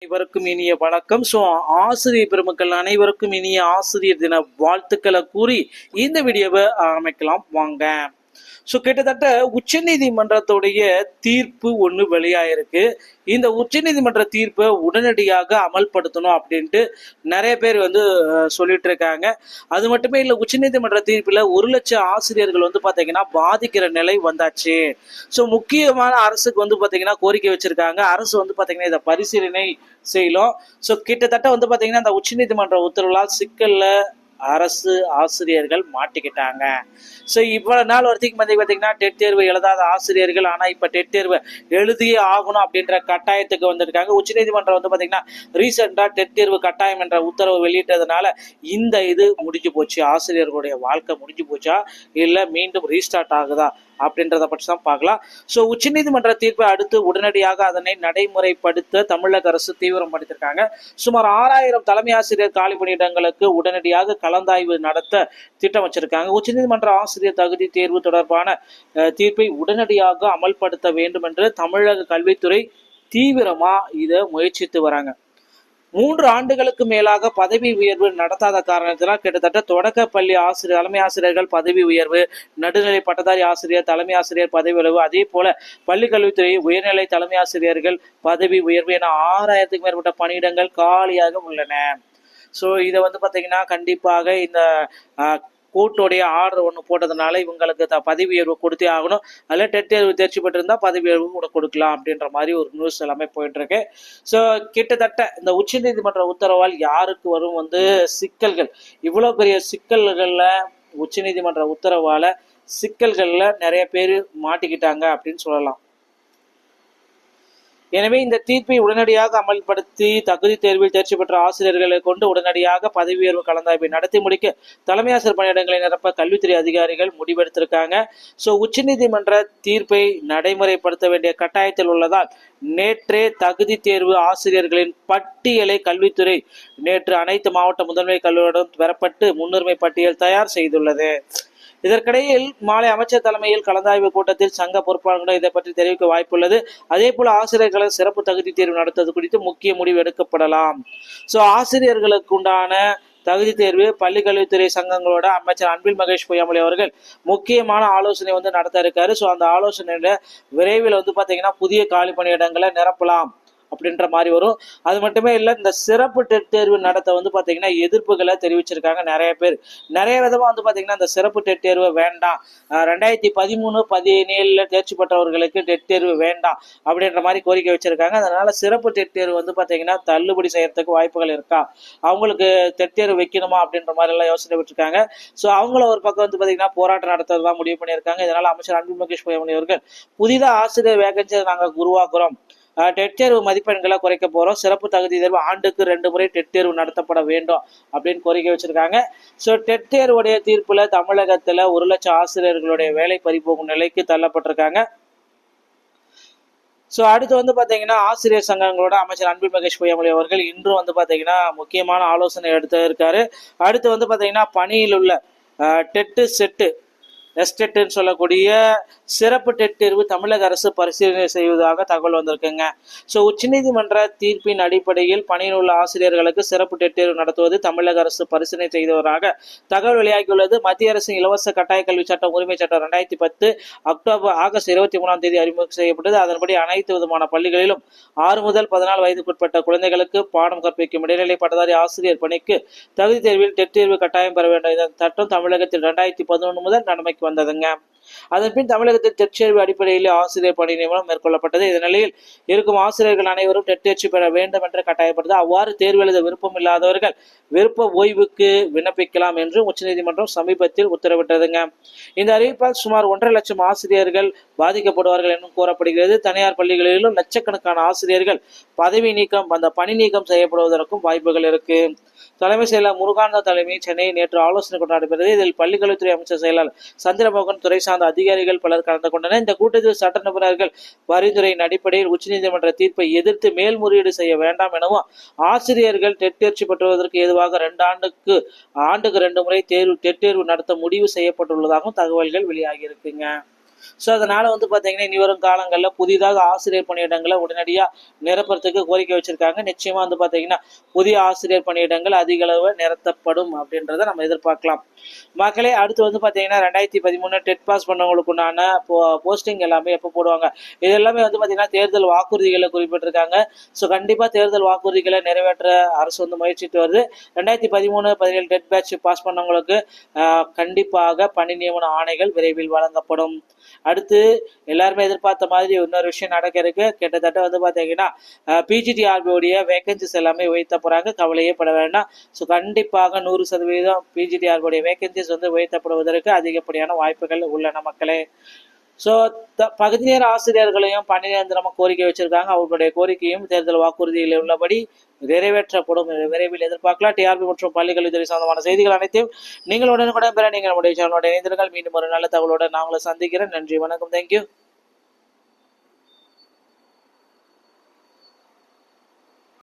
அனைவருக்கும் இனிய வணக்கம். ஆசிரியர் பெருமக்கள் அனைவருக்கும் இனிய ஆசிரியர் தின வாழ்த்துக்களை கூறி இந்த வீடியோவை ஆரம்பிக்கலாம் வாங்க. கிட்டத்தட்ட உச்ச நீதிமன்றத்துடைய தீர்ப்பு ஒன்று வெளியாயிருக்கு. இந்த உச்ச நீதிமன்ற தீர்ப்பை உடனடியாக அமல்படுத்தணும் அப்படின்ட்டு நிறைய பேர் சொல்லிட்டு இருக்காங்க. அது மட்டுமே இல்லை, உச்ச நீதிமன்ற தீர்ப்பில் 1,00,000 ஆசிரியர்கள் பாத்தீங்கன்னா பாதிக்கிற நிலை வந்தாச்சு. முக்கியமான அரசுக்கு பாத்தீங்கன்னா கோரிக்கை வச்சிருக்காங்க. அரசு பாத்தீங்கன்னா இதை பரிசீலனை செய்யலாம். கிட்டத்தட்ட பாத்தீங்கன்னா இந்த உச்ச நீதிமன்ற உத்தரவுகளால் சிக்கல்ல அரசு ஆசிரியர்கள் மாட்டிக்கிட்டாங்க. இவ்வளவு நாள் வரைக்கும் பார்த்தீங்கன்னா டெட் தேர்வு எழுதாத ஆசிரியர்கள் ஆனா இப்ப டெட் தேர்வு எழுதியே ஆகணும் அப்படின்ற கட்டாயத்துக்கு வந்திருக்காங்க. உச்சநீதிமன்றம் பார்த்தீங்கன்னா ரீசெண்டா டெட் தேர்வு கட்டாயம் என்ற உத்தரவு வெளியிட்டதுனால இந்த இது முடிஞ்சு போச்சு. ஆசிரியர்களுடைய வாழ்க்கை முடிஞ்சு போச்சா இல்ல மீண்டும் ரீஸ்டார்ட் ஆகுதா அப்படின்றத பற்றி தான் பார்க்கலாம். உச்சநீதிமன்ற தீர்ப்பை அடுத்து உடனடியாக அதனை நடைமுறைப்படுத்த தமிழக அரசு தீவிரம் படுத்திருக்காங்க. சுமார் 6,000 தலைமை ஆசிரியர் காலி பணியிடங்களுக்கு உடனடியாக கலந்தாய்வு நடத்த திட்டம் வச்சிருக்காங்க. உச்சநீதிமன்ற ஆசிரியர் தகுதி தேர்வு தொடர்பான தீர்ப்பை உடனடியாக அமல்படுத்த வேண்டும் என்று தமிழக கல்வித்துறை தீவிரமா இதை முயற்சித்து வராங்க. 3 ஆண்டுகளுக்கு மேலாக பதவி உயர்வு நடத்தாத காரணத்தினால் கிட்டத்தட்ட தொடக்க பள்ளி ஆசிரியர் தலைமை ஆசிரியர்கள் பதவி உயர்வு, நடுநிலை பட்டதாரி ஆசிரியர் தலைமை ஆசிரியர் பதவி உயர்வு, அதே போல பள்ளி கல்வித்துறை உயர்நிலை தலைமை ஆசிரியர்கள் பதவி உயர்வு என 6,000க்கும் மேற்பட்ட பணியிடங்கள் காலியாக உள்ளன. இதை பாத்தீங்கன்னா கண்டிப்பாக இந்த கோர்ட்டோடைய ஆர்டர் ஒன்று போட்டதுனால இவங்களுக்கு பதவி உயர்வு கொடுத்தே ஆகணும். அதில் டெட் தேர்வு தேர்ச்சி பெற்றிருந்தா பதவி உயர்வு கூட கொடுக்கலாம் அப்படின்ற மாதிரி ஒரு நியூஸ் எல்லாமே போயிட்டு இருக்கு. கிட்டத்தட்ட இந்த உச்ச நீதிமன்ற உத்தரவால் யாருக்கு வரும் சிக்கல்கள், இவ்வளவு பெரிய சிக்கல்கள்ல உச்ச நீதிமன்ற உத்தரவால சிக்கல்கள்ல நிறைய பேர் மாட்டிக்கிட்டாங்க அப்படின்னு சொல்லலாம். எனவே இந்த தீர்ப்பை உடனடியாக அமல்படுத்தி தகுதி தேர்வில் தேர்ச்சி பெற்ற ஆசிரியர்களை கொண்டு உடனடியாக பதவி உயர்வு கலந்தாய்வை நடத்தி முடிக்க தலைமை ஆசிரியர் பணியிடங்களை நிரப்ப கல்வித்துறை அதிகாரிகள் முடிவெடுத்திருக்காங்க. உச்சநீதிமன்ற தீர்ப்பை நடைமுறைப்படுத்த வேண்டிய கட்டாயத்தில் உள்ளதால் நேற்றே தகுதி தேர்வு ஆசிரியர்களின் பட்டியலை கல்வித்துறை நேற்று அனைத்து மாவட்ட முதன்மை கல்லூரியுடன் பெறப்பட்டு முன்னுரிமை பட்டியல் தயார் செய்துள்ளது. இதற்கிடையில் மாலை அமைச்சர் தலைமையில் கலந்தாய்வு கூட்டத்தில் சங்க பொறுப்பாளர்கள் இதை பற்றி தெரிவிக்க வாய்ப்புள்ளது. அதே போல ஆசிரியர்களை சிறப்பு தகுதி தேர்வு நடத்துவது குறித்து முக்கிய முடிவு எடுக்கப்படலாம். ஆசிரியர்களுக்கு உண்டான தகுதி தேர்வு பள்ளி கல்வித்துறை சங்கங்களோட அமைச்சர் அன்பில் மகேஷ் பொய்யாமொழி அவர்கள் முக்கியமான ஆலோசனை நடத்த இருக்காரு. அந்த ஆலோசனையில விரைவில் பாத்தீங்கன்னா புதிய காலி பணியிடங்களை நிரப்பலாம் அப்படின்ற மாதிரி வரும். அது மட்டுமே இல்லை, இந்த சிறப்பு டெட் தேர்வு நடத்த பாத்தீங்கன்னா எதிர்ப்புகளை தெரிவிச்சிருக்காங்க நிறைய பேர். நிறைய விதமா பாத்தீங்கன்னா இந்த சிறப்பு டெட் தேர்வு வேண்டாம், 2013-17 தேர்ச்சி பெற்றவர்களுக்கு டெட் தேர்வு வேண்டாம் அப்படின்ற மாதிரி கோரிக்கை வச்சிருக்காங்க. அதனால சிறப்பு டெட் தேர்வு பாத்தீங்கன்னா தள்ளுபடி செய்யறதுக்கு வாய்ப்புகள் இருக்கா, அவங்களுக்கு டெட் தேர்வு வைக்கணுமா அப்படின்ற மாதிரி எல்லாம் யோசனை விட்டுருக்காங்க. அவங்கள ஒரு பக்கம் பாத்தீங்கன்னா போராட்டம் நடத்துறதுதான் முடிவு பண்ணியிருக்காங்க. இதனால அமைச்சர் அன்பில் மகேஷ் பொய்யாமொழி அவர்கள் புதிதாக ஆசிரியர் வேகன்சியை நாங்கள் உருவாக்குறோம், டெட் தேர்வு மதிப்பெண்களை குறைக்க போறோம், சிறப்பு தகுதி தேர்வு ஆண்டுக்கு 2 முறை டெட் தேர்வு நடத்தப்பட வேண்டும் அப்படின்னு கோரிக்கை வச்சிருக்காங்க. டெட் தேர்வுடைய தீர்ப்புல தமிழகத்துல 1,00,000 ஆசிரியர்களுடைய வேலை பறிபோகும் நிலைக்கு தள்ளப்பட்டிருக்காங்க. அடுத்து பாத்தீங்கன்னா ஆசிரியர் சங்கங்களோட அமைச்சர் அன்பில் மகேஷ் பொய்யாமொழி அவர்கள் இன்றும் பாத்தீங்கன்னா முக்கியமான ஆலோசனை எடுத்து இருக்காரு. அடுத்து பாத்தீங்கன்னா பணியில் உள்ள டெட்டு செட்டு எஸ்டெட்னு சொல்லக்கூடிய சிறப்பு டெட் தேர்வு தமிழக அரசு பரிசீலனை செய்வதாக தகவல் வந்திருக்குங்க. உச்சநீதிமன்ற தீர்ப்பின் அடிப்படையில் பணியில் உள்ள ஆசிரியர்களுக்கு சிறப்பு டெட் தேர்வு நடத்துவது தமிழக அரசு பரிசீலனை செய்தவராக தகவல் வெளியாகியுள்ளது. மத்திய அரசின் இலவச கட்டாய கல்வி சட்டம் உரிமை சட்டம் 2010 ஆகஸ்ட் 23 அறிமுகம் செய்யப்பட்டது. அதன்படி அனைத்து விதமான பள்ளிகளிலும் 6 முதல் 14 வயதுக்குட்பட்ட குழந்தைகளுக்கு பாடம் கற்பிக்கும் இடைநிலை பட்டதாரி ஆசிரியர் பணிக்கு தகுதி தேர்வில் டெட் தேர்வு கட்டாயம் பெற வேண்டும். இந்த சட்டம் தமிழகத்தில் 2011 முதல் நடைமுறைக்கு வந்ததுங்க. அதன் பின் தமிழகத்தில் டெட் தேர்வு அடிப்படையில் ஆசிரியர் பணி நியமனம் மேற்கொள்ளப்பட்டது. இந்த நிலையில் இருக்கும் ஆசிரியர்கள் அனைவரும் டெட் தேர்ச்சி பெற வேண்டும் என்று கட்டாயப்படுது. அவ்வாறு தேர்வு எழுத விருப்பம் இல்லாதவர்கள் விருப்ப ஓய்வுக்கு விண்ணப்பிக்கலாம் என்று உச்சநீதிமன்றம் சமீபத்தில் உத்தரவிட்டதுங்க. இந்த அறிவிப்பால் சுமார் 1,50,000 ஆசிரியர்கள் பாதிக்கப்படுவார்கள் என்றும் கூறப்படுகிறது. தனியார் பள்ளிகளிலும் லட்சக்கணக்கான ஆசிரியர்கள் பதவி நீக்கம் பணி நீக்கம் செய்யப்படுவதற்கும் வாய்ப்புகள் இருக்கு. தலைமை செயலர் முருகானந்த தலைமையில் சென்னையில் நேற்று ஆலோசனை கூட்டம் நடைபெற்றது. இதில் பள்ளிக்கல்வித்துறை அமைச்சர் செயலாளர் சந்திரமோகன், துறை சார்ந்த அதிகாரிகள் பலர் கலந்து கொண்டனர். இந்த கூட்டத்தில் சட்ட நிபுணர்கள் பரிந்துரையின் அடிப்படையில் உச்சநீதிமன்ற தீர்ப்பை எதிர்த்து மேல்முறையீடு செய்ய வேண்டாம் எனவும் ஆசிரியர்கள் டெட் தேர்ச்சி பெற்றுவதற்கு ஏதுவாக 2 ஆண்டுக்கு 2 முறை டெட் தேர்வு நடத்த முடிவு செய்யப்பட்டுள்ளதாகவும் தகவல்கள் வெளியாகி இருக்குங்க. ஸோ அதனால வந்து பார்த்தீங்கன்னா இனி வரும் காலங்களில் புதிதாக ஆசிரியர் பணியிடங்களை உடனடியாக நிரப்புறதுக்கு கோரிக்கை வச்சிருக்காங்க. நிச்சயமா வந்து பார்த்தீங்கன்னா புதிய ஆசிரியர் பணியிடங்கள் அதிக அளவு நிரப்பப்படும் அப்படின்றத நம்ம எதிர்பார்க்கலாம். மக்களே, அடுத்து வந்து பார்த்தீங்கன்னா 2013 டெட் பாஸ் பண்ணவங்களுக்கு உண்டான போஸ்டிங் எல்லாமே எப்போ போடுவாங்க, இது எல்லாமே வந்து பார்த்தீங்கன்னா தேர்தல் வாக்குறுதிகளை குறிப்பிட்டிருக்காங்க. ஸோ கண்டிப்பாக தேர்தல் வாக்குறுதிகளை நிறைவேற்ற அரசு வந்து முயற்சித்து வருது. 2013-17 டெட் பேட்ச் பாஸ் பண்ணவங்களுக்கு கண்டிப்பாக பணி நியமன ஆணைகள் விரைவில் வழங்கப்படும். அடுத்து எல்லாருமே எதிர்பார்த்த மாதிரி இன்னொரு விஷயம் நடக்க இருக்கு. கிட்டத்தட்ட வந்து பார்த்தீங்கன்னா பிஜிடிஆர்பியோடைய வேகன்சிஸ் எல்லாமே உயர்த்த போறாங்க. கவலையே பட வேண்டாம். ஸோ கண்டிப்பாக 100% பிஜிடிஆர்பியோடைய வேகன்சிஸ் வந்து உயர்த்தப்படுவதற்கு அதிகப்படியான வாய்ப்புகள் உள்ளன மக்களே. ஸோ பகுதி நேர ஆசிரியர்களையும் பணி நிரந்தரமாக கோரிக்கை வச்சிருக்காங்க. அவர்களுடைய கோரிக்கையும் தேர்தல் வாக்குறுதியில் உள்ளபடி நிறைவேற்றப்படும். விரைவில் எதிர்பார்க்கலாம். டிஆர்பி மற்றும் பள்ளிக்கல்வித்துறை சம்பந்தமான செய்திகள் அனைத்தையும் நீங்கள் உடனுக்குடன் பெற நீங்கள் நம்முடைய சேனலோட இணைந்திருங்கள். மீண்டும் ஒரு நல்ல தகவலோட நான் உங்களை சந்திக்கிறேன். நன்றி, வணக்கம், தேங்க்யூ.